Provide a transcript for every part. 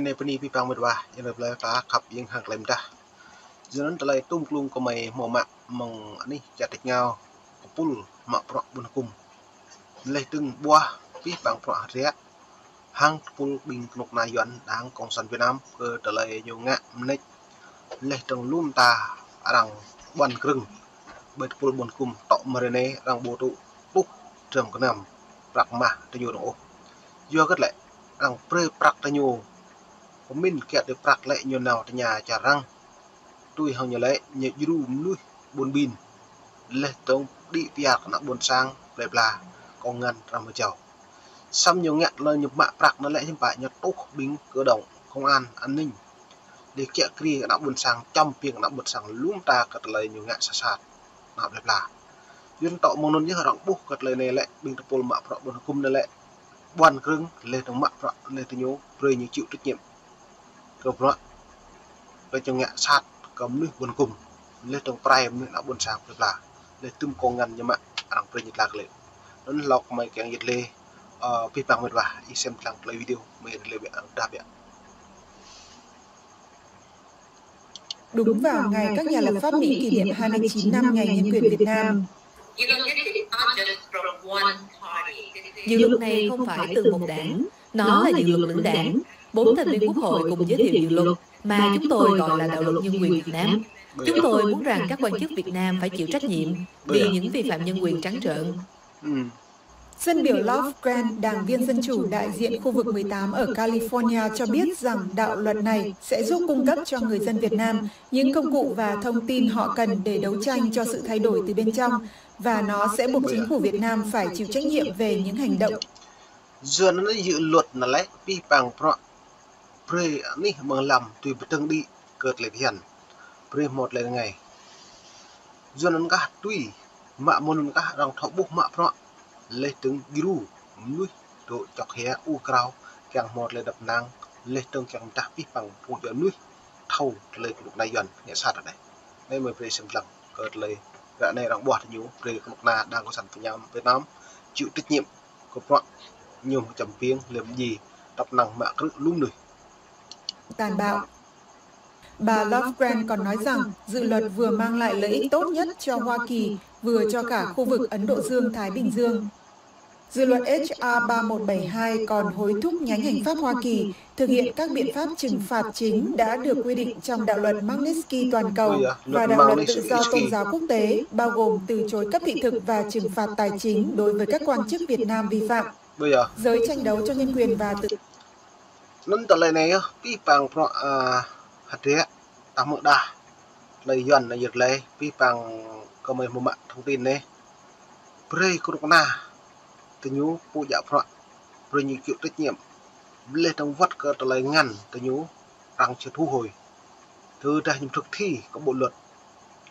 này bên đi bằng một vài giờ là cá khập những hàng làm ta giờ nó lại tung luôn của mày màu mạ mong anh chặt thịt nhau pul mạ bọ bùn cùng lấy từng bua pi bằng bọ rẽ hang pul bình lục nai yuan đang công sản Việt Nam cơ trở lại nhiều ngạ lấy lấy từng lum ta rằng bần rừng bật pul bùn cùng tọ marine rằng bộ tụ bút trường cái nằm bạc mà tôi nhiều độ do cái lệ rằng pre bạc tôi nhiều mình kẹt được bạc lệ nhiều nào tại nhà chả răng tôi hằng nhà lệ nhẹ du nuôi buồn bin lệ tông đi tiạc nó buồn sang đẹp là con ngân làm một chầu xong nhiều ngẹt lời nhập mạ bạc nó lệ như vậy nhật tốt bính cơ động công an an ninh để kẹt kia nó buồn sang trăm piêng nó buồn sang lúng ta cật lời nhiều ngẹt sạt nó đẹp là duyên tọ môn như rộng bút cật lời này lệ bình tập pol mạ bạc buồn cung này lệ quan rừng lệ trong mạ bạc lệ từ nhố rồi như chịu trách nhiệm cơ bạc rồi trong ngẹt sạt cầm nước buồn cùng lên trong prime nữa đã buồn sáng được là lên tum con ngăn như vậy ăn pre nhiệt lạc lệ nó lọc mấy cái nhiệt lệ phi bằng mệt và đi xem thằng play video mấy lệ bị đa biệt. Đúng vào ngày các nhà lập pháp Mỹ kỷ niệm 29 năm ngày nhân quyền Việt Nam. Dự luật này không phải từ một đảng, nó là dự luật lưỡng đảng. 4 thành viên quốc hội cùng giới thiệu dự luật mà chúng tôi gọi là đạo luật nhân quyền Việt Nam. Chúng tôi muốn rằng các quan chức Việt Nam phải chịu trách nhiệm vì những vi phạm nhân quyền trắng trợn. Dân biểu Love Grant, đảng viên Dân Chủ đại diện khu vực 18 ở California cho biết rằng đạo luật này sẽ giúp cung cấp cho người dân Việt Nam những công cụ và thông tin họ cần để đấu tranh cho sự thay đổi từ bên trong, và nó sẽ buộc chính phủ Việt Nam phải chịu trách nhiệm về những hành động. Giờ nó dự luật là lấy pi bằng pro pre ní mừng làm tùy từng đi cợt lệ hiền pre một lên ngày giờ nó cả tùy mạ môn cả rằng thọ bút mạ pro lấy từng giru nuôi độ chọc hé u cao càng một lên đập nang lấy từng càng ta pi bằng phụ trợ nuôi thâu lấy lục này dần nhẹ sát ở đây đây mới pre xem lầm cợt lấy gã này đang bọt nhiều pre lục na đang có sản Việt Nam chịu trách nhiệm của pro nhiều chấm phiên làm gì đập năng mạ cứ luôn rồi tàn bạo. Bà Love Grant còn nói rằng dự luật vừa mang lại lợi ích tốt nhất cho Hoa Kỳ, vừa cho cả khu vực Ấn Độ Dương-Thái Bình Dương. Dự luật HR 3172 còn hối thúc nhánh hành pháp Hoa Kỳ thực hiện các biện pháp trừng phạt chính đã được quy định trong đạo luật Magnitsky toàn cầu và đạo luật tự do tôn giáo quốc tế, bao gồm từ chối cấp thị thực và trừng phạt tài chính đối với các quan chức Việt Nam vi phạm. Giới tranh đấu cho nhân quyền và tự nên tờ lời này pi bằng pro hạt rẽ tạm mượn đà lời dần là giật lấy pi bằng có mấy một mạng thông tin này pre corona từ nhú phụ giả pro pre như chịu trách nhiệm lên trong vắt cơ tờ lời ngăn từ nhú rằng chưa thu hồi từ ra những thực thi có bộ luật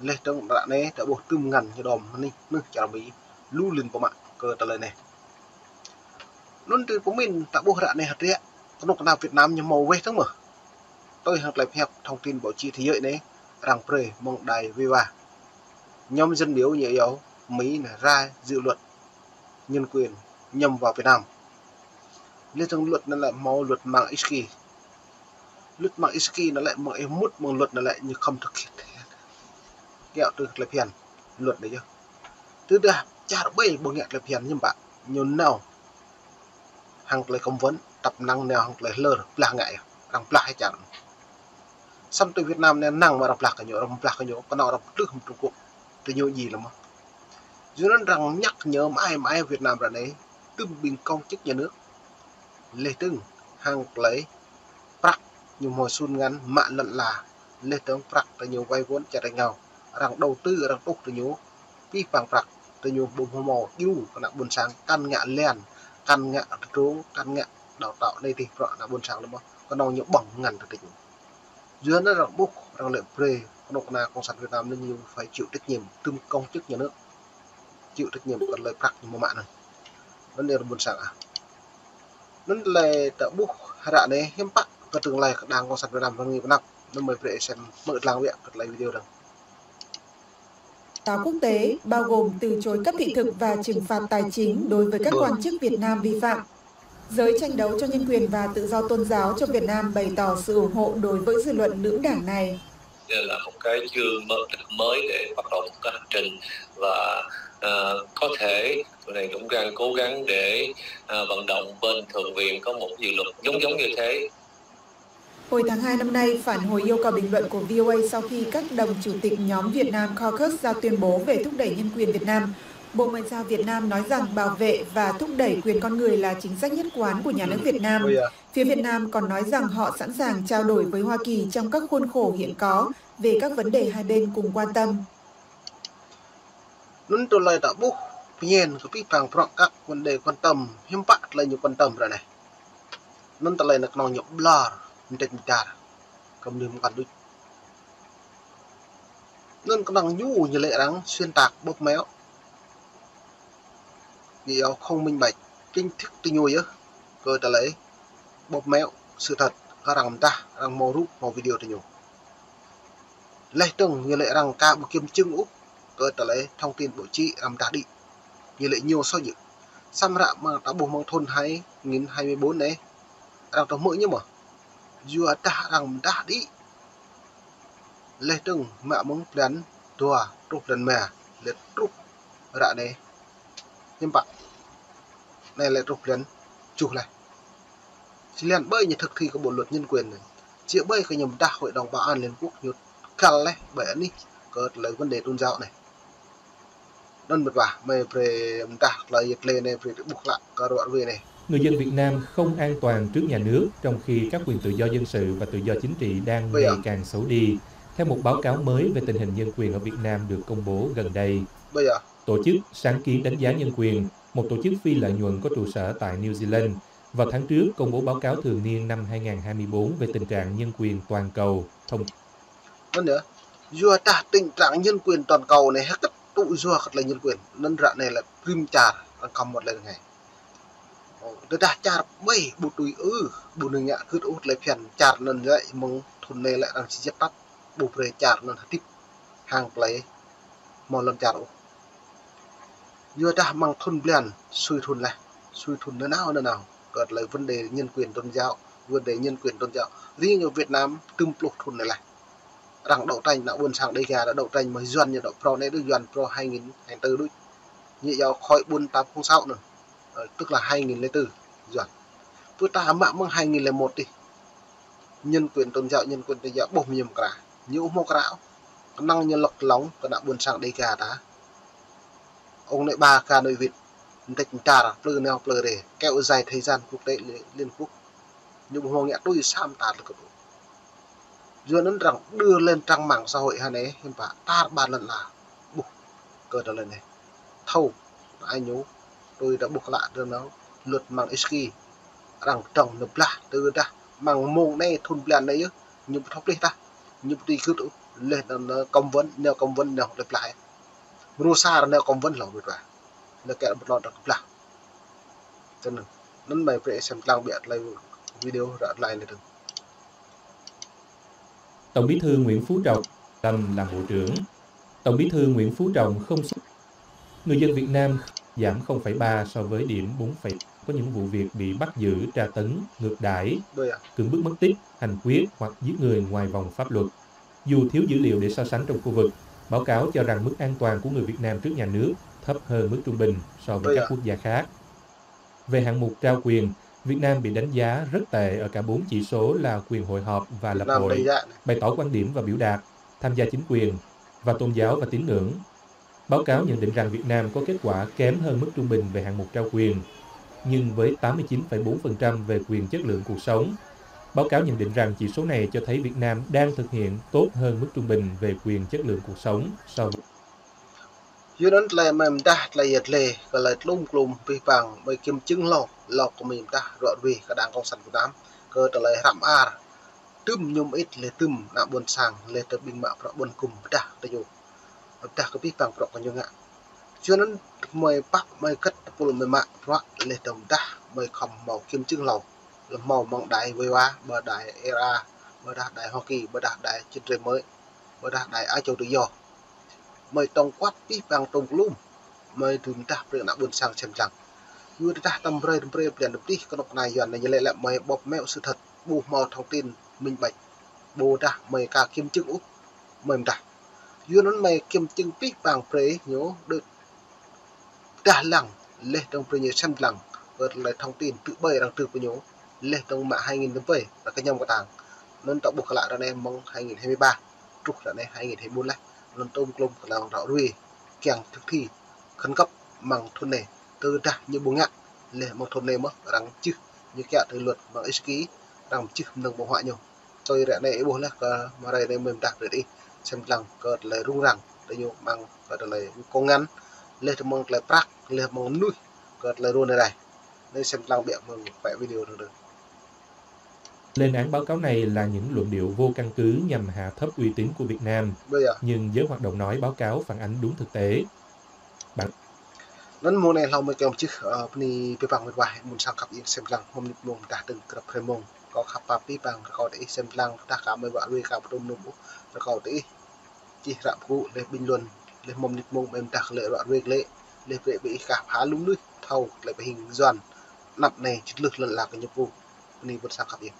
lên trong đoạn này đã buộc tươm ngăn cho đòm ninh nước chả bị lưu lên của mạng cơ tờ lời này luôn từ của mình tạo bộ đoạn này hạt rẽ nó nào Việt Nam như màu quêทั้งmà tôi học lại hẹp thông tin báo chí thế giới này rằng pre mong đài viva nhóm dân biểu nhiều yếu Mỹ là ra dự luật nhân quyền nhằm vào Việt Nam liên trong luật nó lại màu luật mạng Isky luật mạng Isky nó lại mọi em mút một luật nó lại như không thực hiện kẹo từ lập hiền luật đấy chưa từ đó cha đã bay bộ nhạc lập hiền nhưng bạn nhiều nào hàng lại không vấn tập năng nào hàng lại lơ là ngại rằng là hay chẳng xong từ Việt Nam nên năng mà đọc lạc cái nhổ con nào đọc trước Trung Quốc từ nhiều gì lắm dù nó rằng nhắc nhớ mãi Việt Nam rồi đấy từng bình công chức nhà nước lê từng hàng lấy bạc nhiều hồi xuân ngắn mạn lận là lê tướng bạc từ nhiều vay vốn trả đánh nhau rằng đầu tư rằng tốt từ nhiều vi phạm bạc từ nhiều bùng hồ mò yêu còn nặng buồn sáng căn ngạ len căn ngạ trốn căn ngạ đào tạo đây thì rõ là buồn sáng lắm còn nào nhiều bỏng ngàn thực tình dưới nó rằng bốc rằng lệ pre con nào công sản Việt Nam nên nhiều phải chịu trách nhiệm từng công chức nhà nước chịu trách nhiệm còn lời bạc như một mạng này vấn đề là buồn sáng nó là tạo bốc hạ này hiếm bạc và tương lai đang công sản Việt Nam và người Việt Nam nó mới phải xem mở lang viện lại video đó quốc tế bao gồm từ chối cấp thị thực và trừng phạt tài chính đối với các quan chức Việt Nam vi phạm. Giới tranh đấu cho nhân quyền và tự do tôn giáo cho Việt Nam bày tỏ sự ủng hộ đối với dự luận lưỡng đảng này. Đây là một cái chương mới để bắt đầu một cái hành trình và có thể tụi này cũng đang cố gắng để vận động bên thượng viện có một dự luật giống như thế. Hồi tháng 2 năm nay, phản hồi yêu cầu bình luận của VOA sau khi các đồng chủ tịch nhóm Việt Nam Caucus ra tuyên bố về thúc đẩy nhân quyền Việt Nam, Bộ Ngoại giao Việt Nam nói rằng bảo vệ và thúc đẩy quyền con người là chính sách nhất quán của nhà nước Việt Nam. Phía Việt Nam còn nói rằng họ sẵn sàng trao đổi với Hoa Kỳ trong các khuôn khổ hiện có về các vấn đề hai bên cùng quan tâm. Nun tôi lại đã bút nhiên cái pi phẳng phẳng các vấn đề quan tâm hiếm bạc là nhiều quan tâm rồi này. Nun tôi lại được nòng nhập blur mình trả cầm niệm cần đôi. Nun có năng nhu như lệ đáng xuyên tạc bóp méo. Vì không minh bạch kinh thức tinh nhồi á, rồi ta lấy bóp méo sự thật các rằng ta đang mò rút mò video tinh nhồi. Lấy từng như lệ rằng ca một kiếm chứng úp, rồi ta lấy thông tin bộ trị làm ta đi như lệ nhiều so dự xăm rạ mà ta bố mong thôn 2024 này đang tao mỗi nhá mà dùa ta rằng ta đi lấy từng mẹ mong plan tua rút lần mẹ lệ rút rạ này nhưng bạn này lại rút lần chủ này chỉ liền bơi như thực thi của bộ luật nhân quyền này chịu bơi cái nhầm đa hội đồng bảo an liên quốc như call này bởi anh đi có lấy vấn đề tôn giáo này nên bật vào mày về ta là dịch lên này về buộc lại cả đoạn về này. Người dân Việt Nam không an toàn trước nhà nước trong khi các quyền tự do dân sự và tự do chính trị đang ngày càng xấu đi. Theo một báo cáo mới về tình hình nhân quyền ở Việt Nam được công bố gần đây, tổ chức Sáng kiến đánh giá nhân quyền, một tổ chức phi lợi nhuận có trụ sở tại New Zealand, vào tháng trước công bố báo cáo thường niên năm 2024 về tình trạng nhân quyền toàn cầu. Hơn nữa, dù ta tình trạng nhân quyền toàn cầu này hết tụ dùa thật là nhân quyền nên rạ này là prim chả đang cầm một lần này tôi đã chả mấy bụt đùi bụt đừng nhạ cứ út lấy phiền chả lần vậy mong thôn này lại đang chỉ chết tắt bụt về chả lần tiếp hàng lấy một lần chả dù ta mang thôn biển xui thôn nơi nào cợt lấy vấn đề nhân quyền tôn giáo riêng ở Việt Nam từng lục thôn này rằng đậu tranh đã buôn sang đây gà đã đậu tranh mới dần như đậu pro này được dần pro 2024 đôi như giáo khỏi buôn 806 nữa tức là 2004 dần vừa ta mạng mong 2001 đi nhân quyền tôn giáo bổ nhiệm cả nhiều mô cả năng như lọc lóng đã buôn sang đây gà đã ông lại ba ca nơi Việt tách trà plơ neo plơ để kéo dài thời gian quốc tế liên quốc nhưng mà nghe tôi sam tạt được dựa nó rằng đưa lên trang mạng xã hội hay này hiện tại ta ba lần là buộc cờ trở lên này thâu ai nhú tôi đã buộc lại cho nó luật mạng ski rằng trồng nộp lại từ ra bằng mông này thôn plan đấy nhưng thóc đi ta nhưng đi cứ lên nó công vấn nêu lặp lại rosa nêu công vấn lòng rồi là kẻ một lọt được làm cho nên nó mày phải xem lang biệt lại video lại này được. Tổng bí thư Nguyễn Phú Trọng làm Bộ trưởng. Tổng bí thư Nguyễn Phú Trọng không người dân Việt Nam giảm 0,3 so với điểm 4, có những vụ việc bị bắt giữ, tra tấn, ngược đãi, cưỡng bức mất tích, hành quyết hoặc giết người ngoài vòng pháp luật. Dù thiếu dữ liệu để so sánh trong khu vực, báo cáo cho rằng mức an toàn của người Việt Nam trước nhà nước thấp hơn mức trung bình so với các quốc gia khác. Về hạng mục trao quyền, Việt Nam bị đánh giá rất tệ ở cả 4 chỉ số là quyền hội họp và lập hội, bày tỏ quan điểm và biểu đạt, tham gia chính quyền, và tôn giáo và tín ngưỡng. Báo cáo nhận định rằng Việt Nam có kết quả kém hơn mức trung bình về hạng mục trao quyền, nhưng với 89,4% về quyền chất lượng cuộc sống. Báo cáo nhận định rằng chỉ số này cho thấy Việt Nam đang thực hiện tốt hơn mức trung bình về quyền chất lượng cuộc sống so với dưới đó là mình ta là nhiệt lệ và là lung vì bằng bởi kiếm chứng lọc của mình ta rõ vì cả đảng cộng sản Việt Nam cơ trở lại rạm tùm nhung ít lệ tùm nạm buồn sàng lệ tập bình mạng rõ buồn cùng ta dùng ta có biết bằng rõ còn như ngạ cho nên mày bắt mày cất bộ mày mạng rõ lệ tổng ta mày khom màu kiếm chứng lọc là màu mong đại với hoa bờ đại era bờ đại Hoa Kỳ bờ đại trên trời mới bờ đại Á Châu tự do mày tông quát bí bằng tông lùm mày thường ta được nặng buồn sang xem rằng yu ta tâm rơi liền đi cái nọc này dọn này lại mày bọc mẹo sự thật bù mò thông tin minh bạch bù ta mày cả kim chứng úp mày ta yu nó mày kim chứng pi bằng pre nhớ được ta lằng lên trong pre nhớ xem lằng vượt lại thông tin tự bày đang tự của nhớ lên trong mạng 2007 là cái nhông của tàng nên tạo buộc lại ra này mong 2023 trục ra này 2024 này nên tôm klum là đạo ruồi kèng thực thi khẩn cấp bằng thôn này từ ra như bùng ngạn lên một thôn này mất rằng chứ như kẹt từ luật bằng ích ký rằng chứ nâng bộ họa nhiều tôi ra này bố là mà đây mình đặt để đi xem rằng cợt lại rung rằng để nhiều bằng cợt lại công ngắn lên thì mong lại prak lên mong nuôi cợt lại luôn này nên xem rằng bịa mừng vẽ video được. Lên án báo cáo này là những luận điệu vô căn cứ nhằm hạ thấp uy tín của Việt Nam, nhưng giới hoạt động nói báo cáo phản ánh đúng thực tế. Nên mùa nàyเราไม่เกี่ยวchứcนี่ไปฟังไว้มุนสังขับอีกเซมลังมุมนิดมุมตาตึงกระเพมงก็ขับปาปีปังก็ได้เซมลังตาขาไม่ว่าด้วยกับตุ่มนุ่มแล้วก็ได้จีระผู้เลยบินลวนเลยมุมนิดมุมเป็นตาเลยว่าด้วยเลยเลยไปไปกับหาลุ้มด้วยเท่าเลยไปหิงย้อนนับในจุดลึกหลักกันยุบนี่บนสังขับอีก